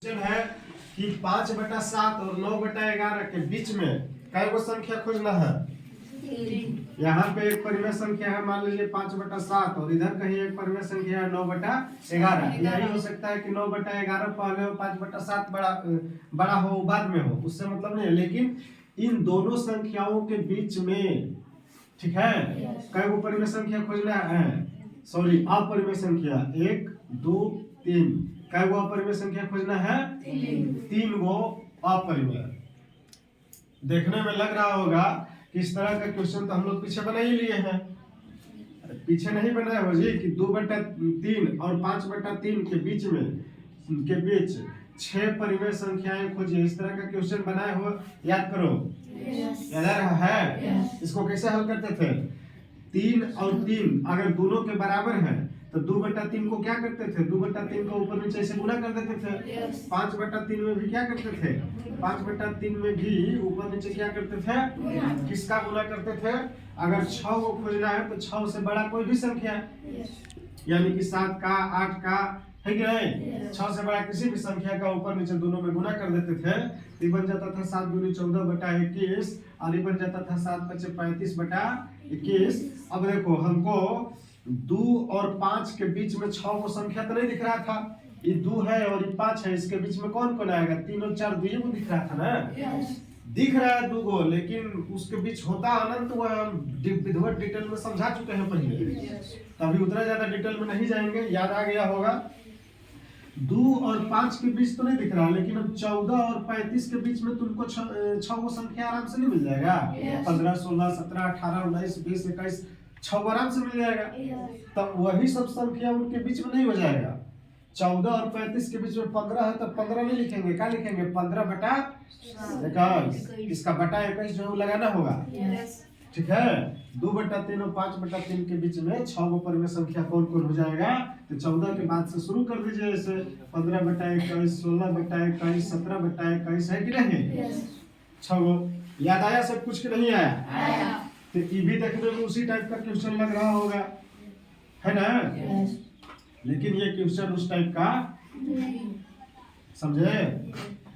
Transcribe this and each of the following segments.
Question है कि 5/7 और 9/11 के बीच में कई गो संख्या खोजना है। यहाँ पे एक परिमेय संख्या है, मान लीजिए 5/7 और इधर कहीं एक परिमेय संख्या है 9/11। यही हो सकता है कि 9/11 पहले हो, 5/7 बड़ा हो बाद में हो, उससे मतलब नहीं है। लेकिन इन दोनों संख्याओं के बीच में, ठीक है, कई गो परिमेय संख्या खोजना है। सॉरी, अपरिमेय संख्या 1 2 3। कई गो अपरिमेय संख्या खोजना है? 3 गो अपरिमेय। देखने में लग रहा होगा कि इस तरह का क्वेश्चन तो हम लोग पीछे बना ही लिए हैं। पीछे नहीं बनाए हो जी कि 2/3 और 5/3 के बीच 6 परिमेय संख्याएं खोजिए। इस तरह का क्वेश्चन बनाए हो, याद करो। याद है? इसको कैसे हल करते थे? 3 और 3 अगर दोनों के बराबर है तो 2/3 को क्या करते थे? 2/3 को ऊपर नीचे ऐसे गुणा कर देते थे। 5/3 में भी क्या करते थे? 5/3 में भी ऊपर नीचे क्या करते थे? किसका गुणा करते थे? अगर 6 को खोजना है तो 6 से बड़ा कोई भी संख्या, यानी कि 7 का 8 का, है कि नहीं? 6 से बड़ा किसी भी संख्या का ऊपर नीचे दोनों में गुणा कर देते थे। ये बन जाता था 7 दूनी 14/21 और ये बन जाता था 7 पचे 35/21। अब देखो, हमको 2 और 5 के बीच में 6 को संख्या तो नहीं दिख रहा था। ये 2 है और ये 5 है, इसके बीच में कौन कौन आएगा? 3 और 4 2 को दिख रहा था ना। दिख रहा है 2 को, लेकिन उसके बीच होता अनंत, वो हम विधिवत डिटेल में समझा चुके हैं पहले, तभी उतना ज्यादा डिटेल में नहीं जाएंगे। याद आ गया होगा। 2 और 5 के बीच तो नहीं दिख रहा, लेकिन अब 14 और 35 के बीच में तुमको 6 को संख्या आराम से नहीं मिल जाएगा? 15 16 17 18 19 20 21 6 आराम से मिल जाएगा। तब वही सब संख्या उनके बीच में नहीं हो जाएगा। 14 और 35 के बीच में 15 है तो 15 नहीं लिखेंगे, क्या लिखेंगे? 15/21। इसका बटा 21 जो लगाना होगा, ठीक है। 2/3 और 5/3 के बीच में 6 गो परिमेय संख्या कौन कौन हो जाएगा? तो 14 के बाद से शुरू कर दीजिए। ऐसे 15/21 16/21 17/21 है कि नहीं? 6 गो। याद आया सब कुछ कि नहीं आया? तो ये भी देखने में उसी टाइप का क्वेश्चन लग रहा होगा, है ना? लेकिन ये क्वेश्चन उस टाइप का समझे?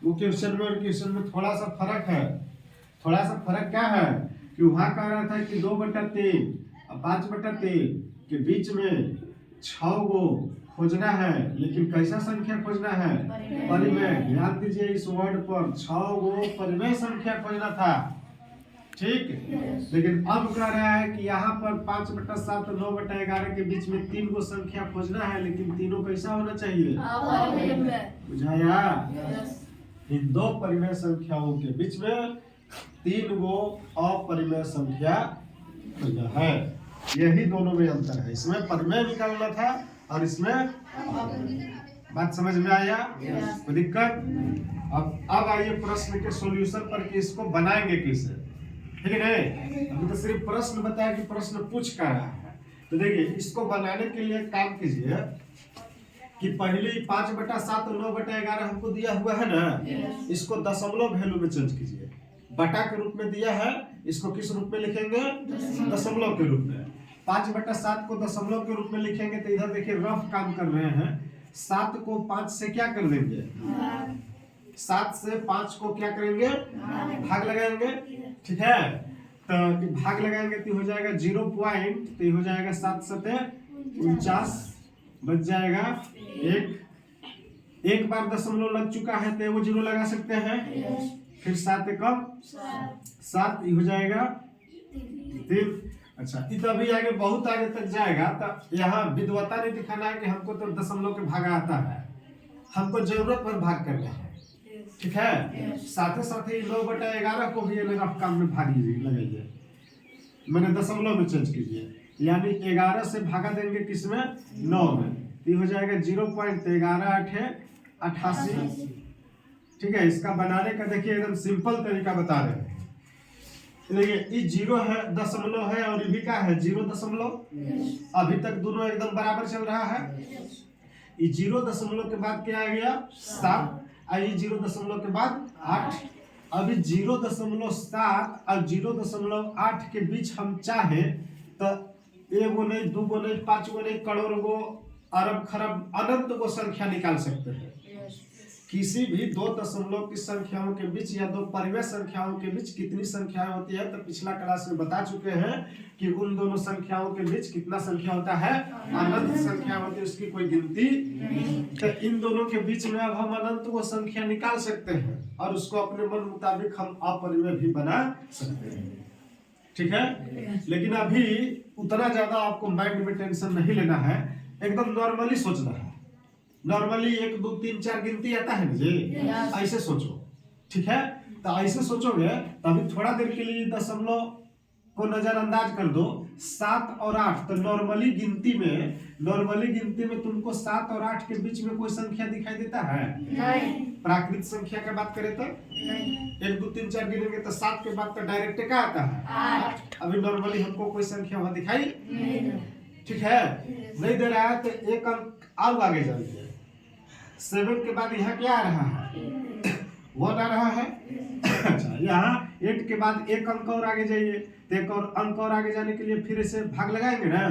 वो क्वेश्चन में और क्वेश्चन में थोड़ा सा फर्क है। थोड़ा सा फर्क क्या है कि वहां कह रहा था कि 2/3 और 5/3 के बीच में 6 गो खोजना है, लेकिन कैसा संख्या खोजना है? परिमेय। ध्यान दीजिए इस वर्ड पर, 6 गो परिमेय संख्या खोजना था, ठीक। लेकिन अब कह रहा है कि यहाँ पर 5/7 और 9/11 के बीच में 3 गो संख्या खोजना है, लेकिन तीनों कैसा होना चाहिए? बुझाया? इन दो परिमेय संख्याओं के बीच में 3 गो अपरिमेय संख्या खोजना है। यही दोनों में अंतर है। इसमें परिमेय निकालना था और इसमें बात समझ में आया? कोई दिक्कत? अब आइए प्रश्न के सॉल्यूशन पर कि इसको बनाएंगे कैसे, ठीक है नहीं? अभी तो सिर्फ प्रश्न बताया कि प्रश्न पूछ कर रहा है। तो देखिए, इसको बनाने के लिए काम कीजिए कि पहले 5/7 और 9/11 हमको दिया हुआ है ना, इसको दशमलव वैल्यू में चेंज कीजिए। बटा के रूप में दिया है, इसको किस रूप में लिखेंगे? दशमलव के रूप में। 5/7 को दशमलव के रूप में लिखेंगे तो इधर देखिए रफ काम कर रहे हैं। 7 को 5 से क्या कर देंगे? 7 से 5 को क्या करेंगे? भाग लगाएंगे, ठीक है। तो भाग लगाएंगे तो हो जाएगा 0 पॉइंट, तो हो जाएगा 7 सते 49, बच जाएगा 1। एक बार दशमलव लग चुका है तो वो 0 लगा सकते हैं। फिर 7 एकम 7, हो जाएगा 3। अच्छा, तो अभी आगे बहुत आगे तक जाएगा। तो यहाँ विद्वता नहीं दिखाना है कि हमको तो दशमलव के भाग आता है, हमको जरूरत पर भाग करना है, ठीक है। साथ ही 9/11 को भी रफ काम में भाग लगाइए, मैंने दशमलव में चेंज कीजिए, यानी 11 से भागा देंगे किसमें? 9 में, तो हो जाएगा 0 पॉइंट 11 8 88, ठीक है। इसका बनाने का देखिए एकदम सिंपल तरीका बता रहे हैं। देखिए ये 0 है, दशमलव है, और ये भी क्या है? 0 अभी तक दोनों एकदम बराबर चल रहा है। ये 0 के बाद क्या आ गया? 7, आई 0 के बाद 8। अभी 0.7 और 0.8 के बीच हम चाहे तो 1 गो नहीं, 2 गो नहीं, 5 गो नहीं, करोड़ गो, अरब खरब अनंत गो संख्या निकाल सकते हैं। किसी भी दो दशमलव की संख्याओं के बीच या दो परिमेय संख्याओं के बीच कितनी संख्याएं होती है, तो पिछला क्लास में बता चुके हैं कि उन दोनों संख्याओं के बीच कितना संख्या होता है, अनंत संख्या होती है, उसकी कोई गिनती नहीं। तो इन दोनों के बीच में अब हम अनंत वो संख्या निकाल सकते हैं और उसको अपने मन मुताबिक हम अपरिमेय भी बना सकते हैं। ठीक है, लेकिन अभी उतना ज्यादा आपको माइंड में टेंशन नहीं लेना है, एकदम नॉर्मली सोचना है। नॉर्मली 1 2 3 4 गिनती आता है मुझे, ऐसे सोचो। ठीक है, तो ऐसे सोचोगे तो अभी थोड़ा देर के लिए दशमलव को नजरअंदाज कर दो। 7 और 8, तो नॉर्मली गिनती में तुमको 7 और 8 के बीच में कोई संख्या दिखाई देता है? नहीं। प्राकृत संख्या की बात करें तो नहीं। 1 2 3 4 गिनेंगे तो 7 के बाद तो डायरेक्ट क्या आता है? 8। अभी नॉर्मली हमको कोई संख्या वहां दिखाई नहीं। ठीक है, नहीं दे रहा है तो एक अंक और आगे जाइए। 7 के बाद यहाँ क्या आ रहा है? 1 आ रहा है। अच्छा, यहाँ 8 के बाद एक अंक और आगे जाइए, तो एक और अंक और आगे जाने के लिए फिर इसे भाग लगाएंगे ना।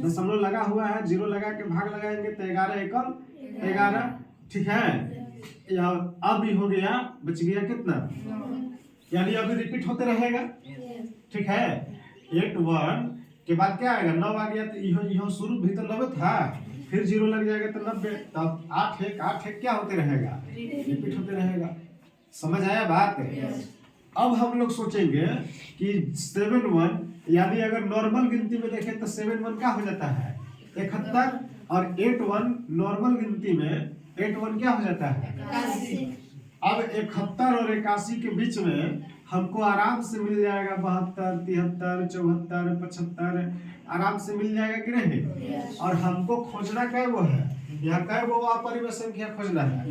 दशमलव लगा हुआ है, 0 लगा के भाग लगाएंगे तो 11 एकम 11। ठीक है, अब भी हो गया, बच गया कितना, यानी अभी रिपीट होते रहेगा। ठीक है, 8 1 के बाद क्या आएगा? 9 आ गया, तो यह शुरू भी तो 9 था, फिर 0 लग जाएगा तो 90, तब 8 1 क्या होते रहेगा? रिपीट होते रहेगा। समझ आया बात? अब हम लोग सोचेंगे कि 7 1, यानी अगर नॉर्मल गिनती में देखें तो 7 1 क्या हो जाता है? 71, और 8 1 नॉर्मल गिनती में 8 1 क्या हो जाता है? 81। अब 71 और 81 के बीच में हमको आराम से मिल जाएगा 72 73 74 75, आराम से मिल जाएगा कि नहीं? और हमको खोजना क्या वो है, यहाँ क्या वो अपरिमेय संख्या खोजना है?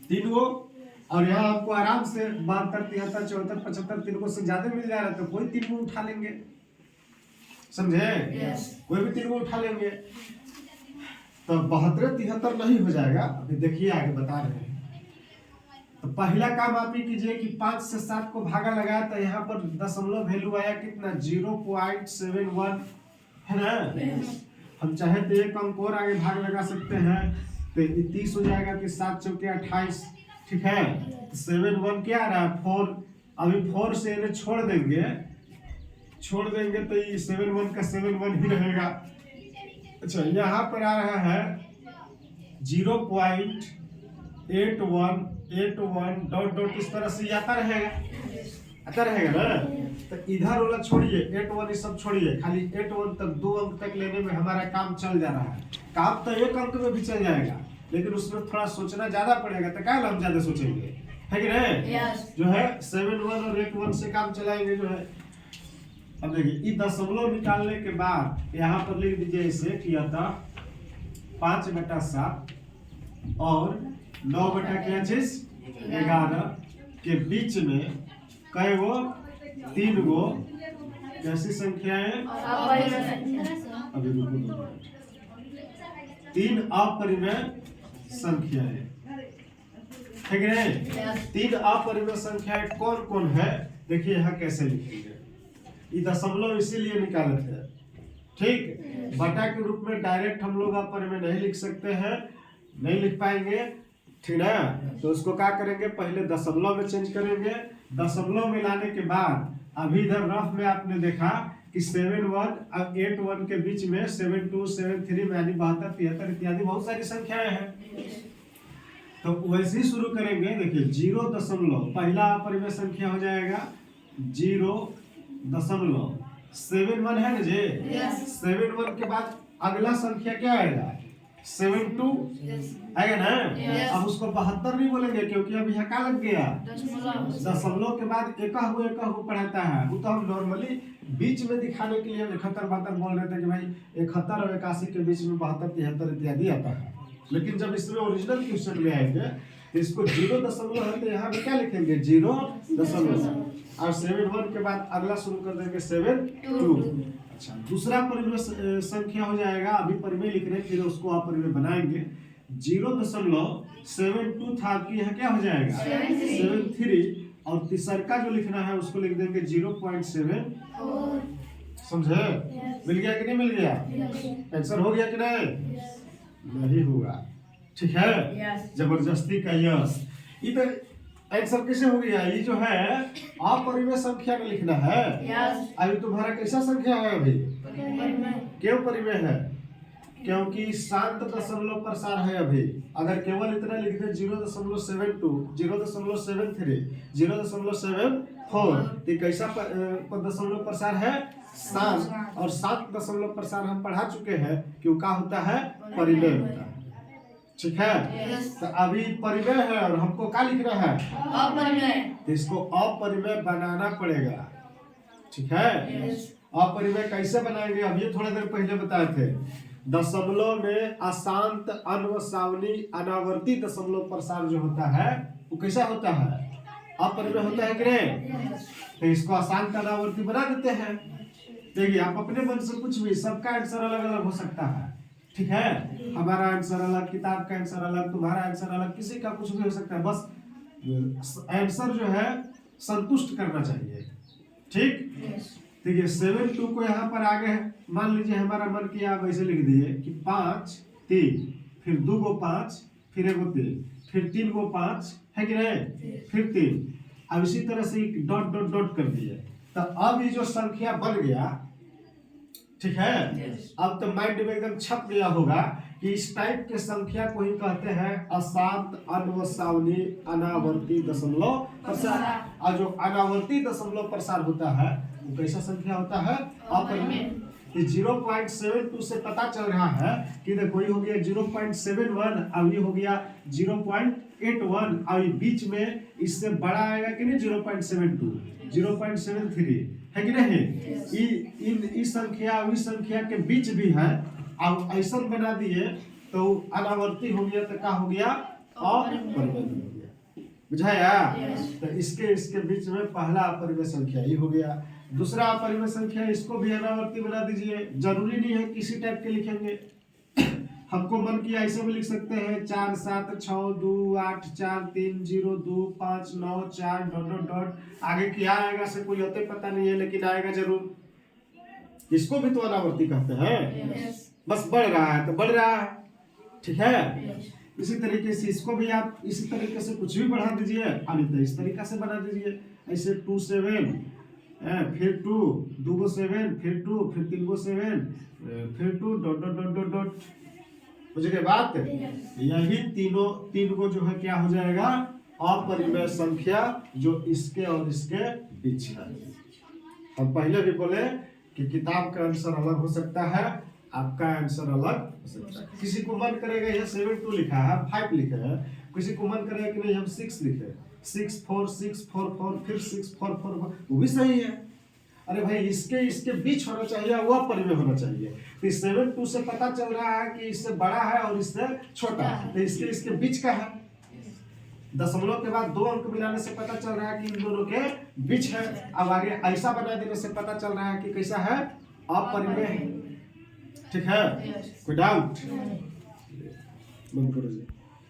3 गो। और यहाँ आपको आराम से 72 73 74 75 3 गो से ज्यादा मिल जा रहा है, तो कोई 3 गो उठा लेंगे। समझे? कोई भी 3 गो उठा लेंगे, तो 72 73 नहीं हो जाएगा। अभी देखिए आगे बता रहे हैं। तो पहला काम आप ही कीजिए कि 5 से 7 को भागा लगाया, तो यहाँ पर दशमलव वैल्यू आया कितना? 0.71 है ना। हम चाहे तो एक अंक और आगे भाग लगा सकते हैं, तो 30 हो जाएगा कि 7 चौके 28। ठीक है, 7 1 क्या आ रहा है? 4। अभी 4 से इन्हें छोड़ देंगे तो ये 7 1 का 7 1 ही रहेगा। अच्छा, यहाँ पर आ रहा है 0.81 डॉट डॉट, इस तरह से आता रहेगा ना। तो इधर वाला छोड़िए, 8 1 सब छोड़िए, खाली 8 1 तक 2 अंक तक लेने में हमारा काम चल जा रहा है। काम तो एक अंक में भी चल जाएगा, लेकिन उसमें थोड़ा सोचना ज्यादा पड़ेगा। तो क्या हम ज्यादा सोचेंगे, है कि नहीं? जो है 7 1 और 8 1 से काम चलाएंगे जो है। अब देखिए, दशमलव निकालने के बाद यहाँ पर लिख दीजिए इसे कि 5/7 और 9/11 के बीच में कई गो? 3 गो कैसी संख्याएं? अभी रुको 2 मिनट। 3 अपरिमेय संख्याएं, ठीक है? 3 अपरिमेय संख्याएं कौन कौन है? देखिए यहाँ कैसे लिखेंगे। ये दशमलव इसीलिए निकाले थे, ठीक। बटा के रूप में डायरेक्ट हम लोग अपरिमेय नहीं लिख सकते हैं, नहीं लिख पाएंगे, ठीक ना। तो उसको क्या करेंगे, पहले दशमलव में चेंज करेंगे। दशमलव में लाने के बाद अभी इधर रफ में आपने देखा कि 7 1 और 8 1 के बीच में 7 2 7 3 में यानी 72 73 इत्यादि बहुत सारी संख्याएं हैं। तो वैसे ही शुरू करेंगे। देखिए 0 पहला अपरिमेय संख्या हो जाएगा 0.7 1 है ना जी। 7 1 के बाद अगला संख्या क्या आएगा? 7 2 आएगा ना। अब उसको 72 नहीं बोलेंगे क्योंकि अब यहाँ क्या लग गया? दशमलव के बाद एका हुआ पढ़ाता है। वो तो हम नॉर्मली बीच में दिखाने के लिए 71 72 बोल रहे थे कि भाई 71 और 81 के बीच में 72 73 इत्यादि आता है। लेकिन जब इसमें ओरिजिनल क्वेश्चन में आएंगे तो इसको 0 है तो यहाँ पे क्या लिखेंगे? 0 और 7 1 के बाद अगला शुरू कर देंगे 7 2। अच्छा, दूसरा परिमेय संख्या हो जाएगा। अभी परिमेय लिख रहे हैं, फिर उसको अपरिमेय बनाएंगे। 0.72 था, आपकी यहाँ क्या हो जाएगा? 73। और तीसरा जो लिखना है उसको लिख देंगे 0.7। समझे? मिल गया कि नहीं मिल गया? आंसर हो गया कि नहीं? नहीं हुआ। ठीक है, जबरदस्ती का यस। ये तो आंसर कैसे हो गया? ये जो है अपरिमेय संख्या में लिखना है। अभी तुम्हारा कैसा संख्या है? अभी क्यों परिमेय है? क्योंकि शांत दशमलव प्रसार है। अभी अगर केवल इतना लिख दे 0.72, 0.73, 0.74, तो कैसा दशमलव प्रसार है? शांत। और 7 दशमलव प्रसार हम पढ़ा चुके हैं कि वो क्या होता है? परिमेय होता है। ठीक है, तो अभी परिमेय है और हमको क्या लिखना है? अपरिमेय। तो इसको अपरिमेय बनाना पड़ेगा। ठीक है, अपरिमेय कैसे बनाएंगे? अभी थोड़ी देर पहले बताए थे, दशमलव में अशांत अनवसावनी अनावर्ती दशमलव प्रसार जो होता है वो कैसा होता है? अपरिमेय होता है कि नहीं? तो इसको अशांत अनावर्ती बना देते हैं। देखिए, आप अपने मन से कुछ भी, सबका आंसर अलग अलग हो सकता है। ठीक है, हमारा आंसर अलग, किताब का आंसर अलग, तुम्हारा आंसर अलग, किसी का कुछ भी हो सकता है। बस आंसर जो है संतुष्ट करना चाहिए। ठीक, देखिए 7-2 को यहाँ पर आगे मान लीजिए हमारा मन किया, आप ऐसे लिख दिए कि 5 3, फिर 2 को 5, फिर 1 को 3, फिर 3 को 5 है कि नहीं, फिर 3। अब इसी तरह से डॉट डॉट डॉट कर दिए। तो अब ये जो संख्या बन गया, ठीक है, अब तो माइंड में एकदम छप गया होगा कि इस टाइप के संख्या को ही कहते हैं अशांत अनवसावनी अनावर्ती दशमलव प्रसार। और जो अनावर्ती दशमलव प्रसार होता है वो कैसा संख्या होता है? अपरिमेय। 0.72 से पता चल रहा है कि देखो ये हो गया 0.71, अब ये हो गया 0.81, और बीच में इससे बड़ा आएगा कि नहीं? 0.72, 0.73 है कि नहीं? इस संख्या और इस संख्या के बीच भी है। अब ऐसा बना दिए तो अनावर्ती हो गया, तो क्या हो गया? अपरिमेय हो गया। बुझाया? तो इसके बीच में पहला अपरिमेय संख्या ये हो गया। दूसरा अपरिमेय संख्या, इसको भी अनावर्ती बना दीजिए। जरूरी नहीं है किसी टाइप के लिखेंगे, हमको मन किया ऐसे भी लिख सकते हैं 4 7 6 2 8 4 3 0 2 5 9 4 डॉट डॉट डॉट। आगे क्या आएगा से कोई होते पता नहीं है, लेकिन आएगा जरूर। इसको भी तो अनावर्ती कहते हैं। बस बढ़ रहा है तो बढ़ रहा है। ठीक है, इसी तरीके से इसको भी आप इसी तरीके से कुछ भी बढ़ा दीजिए, तो इस तरीके से बना दीजिए। ऐसे 2 7, फिर 2 को 7, फिर 2, फिर 3 को 7, फिर 2 dot dot dot dot dot. मुझे बात यही तीन को जो है क्या हो जाएगा? अपरिमेय संख्या, जो इसके और इसके बीच है। हम पहले भी बोले कि किताब का आंसर अलग हो सकता है, आपका आंसर अलग हो सकता है। किसी को मन करेगा यह 7-2 लिखा है, 5 लिखे हैं। किसी को मन करेगा कि नहीं हम 6 लिखे, 6 4 6 4 4, फिर 6 4 4, वो भी सही है। अरे भाई, इसके बीच होना चाहिए, वह परिमेय होना चाहिए। तो 7-2 से पता चल रहा है कि इससे बड़ा है और इससे छोटा है, तो इसके बीच का है। दशमलव के बाद 2 अंक मिलाने से पता चल रहा है कि इन दोनों के बीच है। अब आगे ऐसा बना देने से पता चल रहा है कि कैसा है? अपरिमेय है। ठीक है, कोई डाउट? बंद करो जी।